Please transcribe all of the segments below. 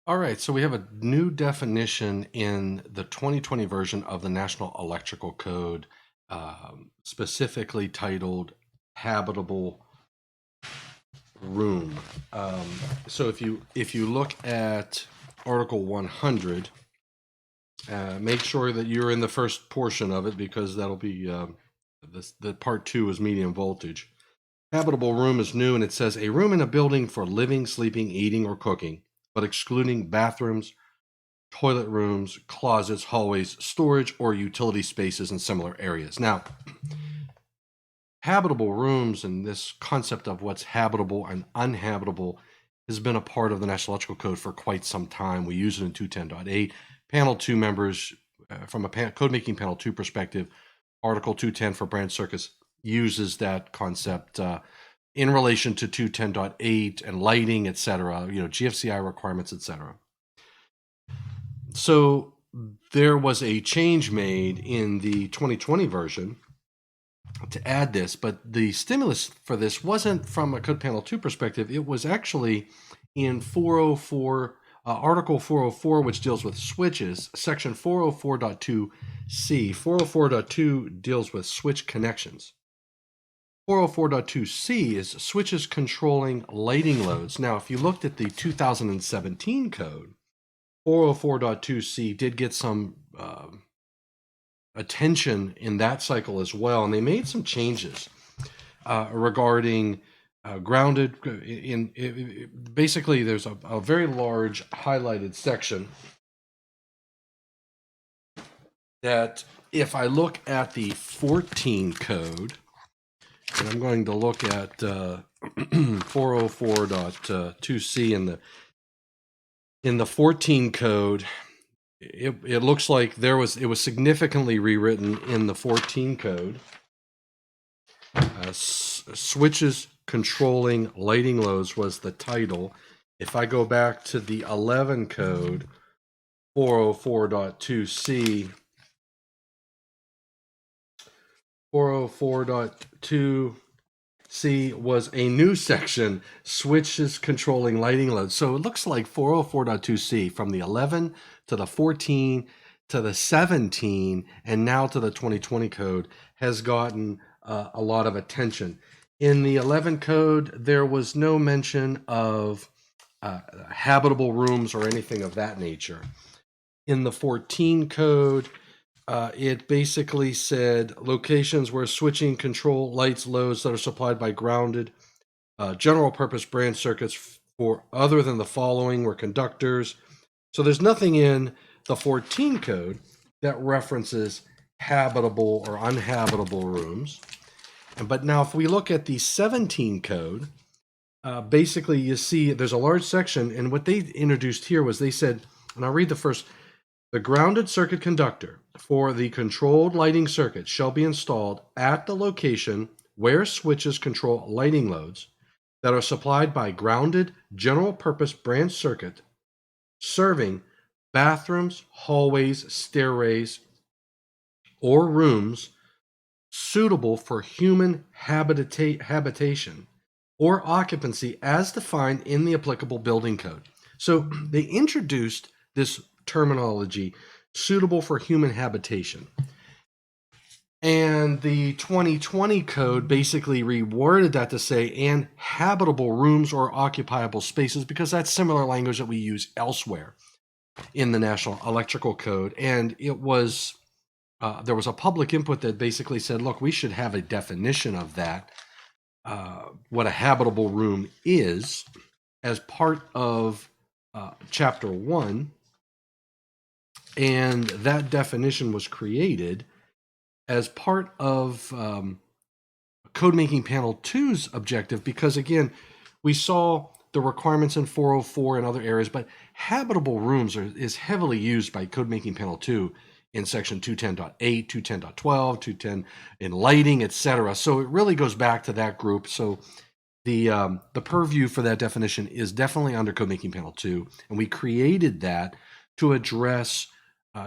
All right, so we have a new definition in the 2020 version of the National Electrical Code, specifically titled Habitable Room. Um, so if you look at Article 100, make sure that you're in the first portion of it because that'll be the part two is medium voltage. Habitable room is new and it says a room in a building for living, sleeping, eating, or cooking, but excluding bathrooms, toilet rooms, closets, hallways, storage, or utility spaces in similar areas. Now, habitable rooms and this concept of what's habitable and uninhabitable has been a part of the National Electrical Code for quite some time. We use it in 210.8. Panel 2 members, from a code making panel 2 perspective, Article 210 for branch circuits uses that concept in relation to 210.8 and lighting, etc., GFCI requirements, etc. So there was a change made in the 2020 version to add this, but the stimulus for this wasn't from a Code Panel 2 perspective. It was actually in 404, Article 404, which deals with switches, Section 404.2C. 404.2 deals with switch connections. 404.2C is switches controlling lighting loads. Now, if you looked at the 2017 code, 404.2C did get some attention in that cycle as well, and they made some changes regarding grounded. Basically, there's a very large highlighted section that if I look at the 14 code, and I'm going to look at 404.2C in the 14 code, it looks like it was significantly rewritten in the 14 code. Switches controlling lighting loads was the title. If I go back to the 11 code, 404.2C, 404.2C was a new section, switches controlling lighting loads. So it looks like 404.2C from the 11 to the 14 to the 17 and now to the 2020 code has gotten a lot of attention. In the 11 code, there was no mention of habitable rooms or anything of that nature. In the 14 code, it basically said locations where switching control lights loads that are supplied by grounded general purpose branch circuits for other than the following were conductors. So there's nothing in the 14 code that references habitable or uninhabitable rooms. But now if we look at the 17 code, basically you see there's a large section, and what they introduced here was they said, and I'll read the first, the grounded circuit conductor for the controlled lighting circuit shall be installed at the location where switches control lighting loads that are supplied by grounded general purpose branch circuit serving bathrooms, hallways, stairways, or rooms suitable for human habitation or occupancy as defined in the applicable building code. So they introduced this terminology, suitable for human habitation. And the 2020 code basically reworded that to say, and habitable rooms or occupiable spaces, because that's similar language that we use elsewhere in the National Electrical Code. And it was, there was a public input that basically said, look, we should have a definition of that, what a habitable room is, as part of Chapter 1. And that definition was created as part of Code Making Panel 2's objective, because again, we saw the requirements in 404 and other areas, but habitable rooms is heavily used by Code Making Panel 2 in section 210.8, 210.12, 210 in lighting, etc. So it really goes back to that group. So the purview for that definition is definitely under Code Making Panel 2, and we created that to address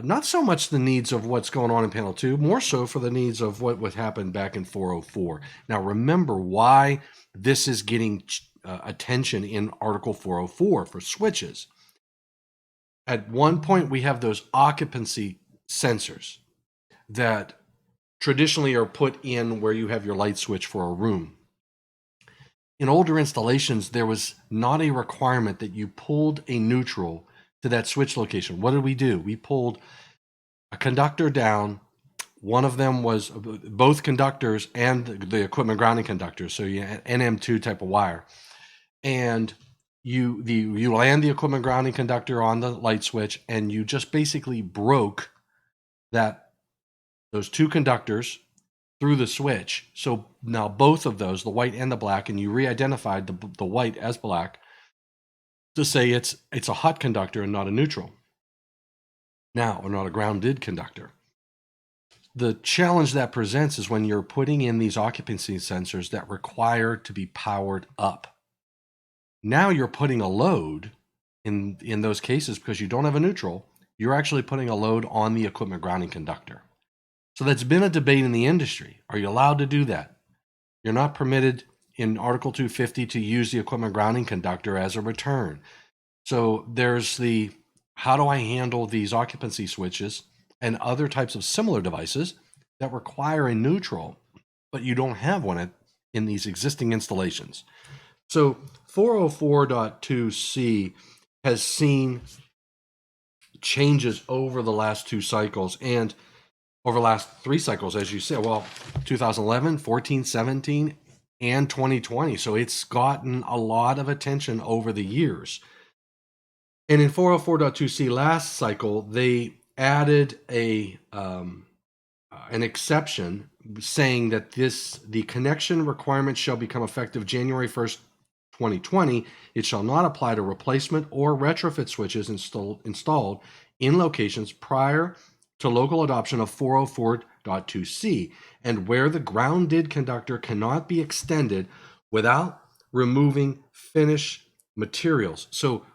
not so much the needs of what's going on in Panel 2, more so for the needs of what would happen back in 404. Now, remember why this is getting attention in Article 404 for switches. At one point, we have those occupancy sensors that traditionally are put in where you have your light switch for a room. In older installations, there was not a requirement that you pulled a neutral to that switch location. What did we do? We pulled a conductor down. One of them was both conductors and the equipment grounding conductor, so you had NM2 type of wire. And you land the equipment grounding conductor on the light switch, and you just basically broke those two conductors through the switch. So now both of those, the white and the black, and you re-identified the white as black to say it's a hot conductor and not a neutral. Now, or not a grounded conductor. The challenge that presents is when you're putting in these occupancy sensors that require to be powered up. Now you're putting a load in those cases because you don't have a neutral. You're actually putting a load on the equipment grounding conductor. So that's been a debate in the industry. Are you allowed to do that? You're not permitted in Article 250 to use the equipment grounding conductor as a return. So there's the, how do I handle these occupancy switches and other types of similar devices that require a neutral, but you don't have one in these existing installations? So 404.2c has seen changes over the last two cycles and over the last three cycles, as you said, well, 2011, 14, 17, and 2020. So it's gotten a lot of attention over the years. And in 404.2c last cycle, they added an exception saying that the connection requirement shall become effective January 1st, 2020. It shall not apply to replacement or retrofit switches installed in locations prior to local adoption of 404.2c, and where the grounded conductor cannot be extended without removing finished materials. So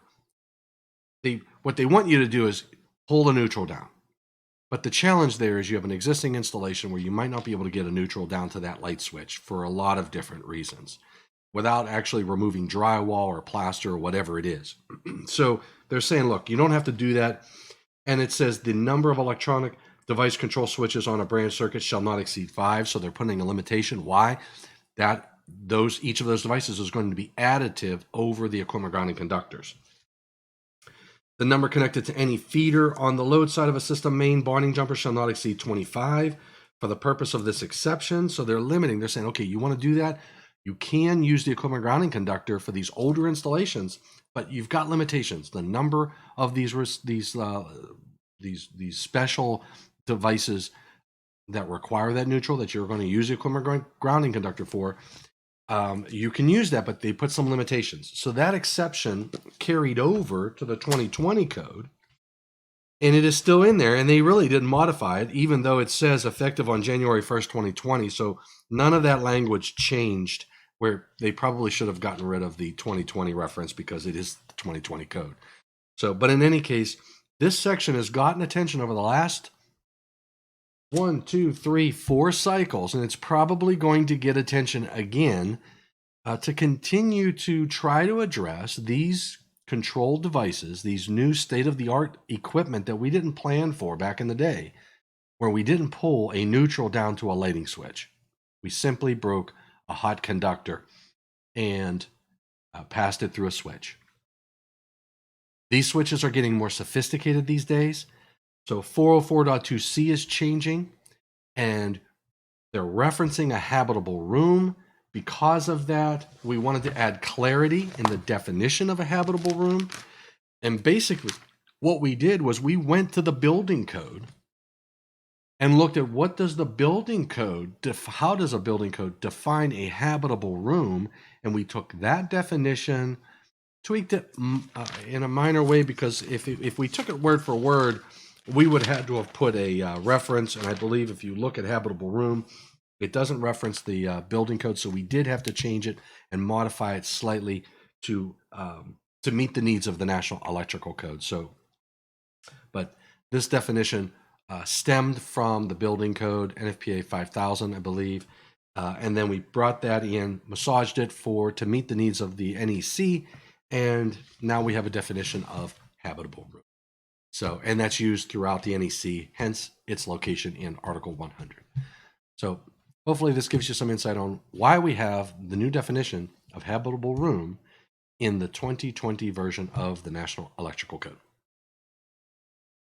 what they want you to do is pull the neutral down. But the challenge there is you have an existing installation where you might not be able to get a neutral down to that light switch for a lot of different reasons without actually removing drywall or plaster or whatever it is. So they're saying, look, you don't have to do that. And it says the number of electronic device control switches on a branch circuit shall not exceed 5. So they're putting a limitation. Why? Each of those devices is going to be additive over the equipment grounding conductors. The number connected to any feeder on the load side of a system main bonding jumper shall not exceed 25 for the purpose of this exception. So they're limiting. They're saying, okay, you want to do that? You can use the equipment grounding conductor for these older installations, but you've got limitations. The number of these special devices that require that neutral that you're going to use the equipment grounding conductor for, you can use that, but they put some limitations. So that exception carried over to the 2020 code, and it is still in there, and they really didn't modify it, even though it says effective on January 1st, 2020. So none of that language changed, where they probably should have gotten rid of the 2020 reference because it is the 2020 code. So, but in any case, this section has gotten attention over the last 1, 2, 3, 4 cycles, and it's probably going to get attention again to continue to try to address these controlled devices, these new state-of-the-art equipment that we didn't plan for back in the day, where we didn't pull a neutral down to a lighting switch. We simply broke a hot conductor and passed it through a switch. These switches are getting more sophisticated these days. So 404.2c is changing, and they're referencing a habitable room. Because of that, we wanted to add clarity in the definition of a habitable room. And basically, what we did was we went to the building code and looked at what does the building code, how does a building code define a habitable room? And we took that definition, tweaked it in a minor way, because if we took it word for word, we would have to have put a reference. And I believe if you look at habitable room, it doesn't reference the building code. So we did have to change it and modify it slightly to meet the needs of the National Electrical Code. So, but this definition stemmed from the building code, NFPA 5000, I believe. And then we brought that in, massaged it to meet the needs of the NEC. And now we have a definition of habitable room. So, and that's used throughout the NEC, hence its location in Article 100. So hopefully this gives you some insight on why we have the new definition of habitable room in the 2020 version of the National Electrical Code.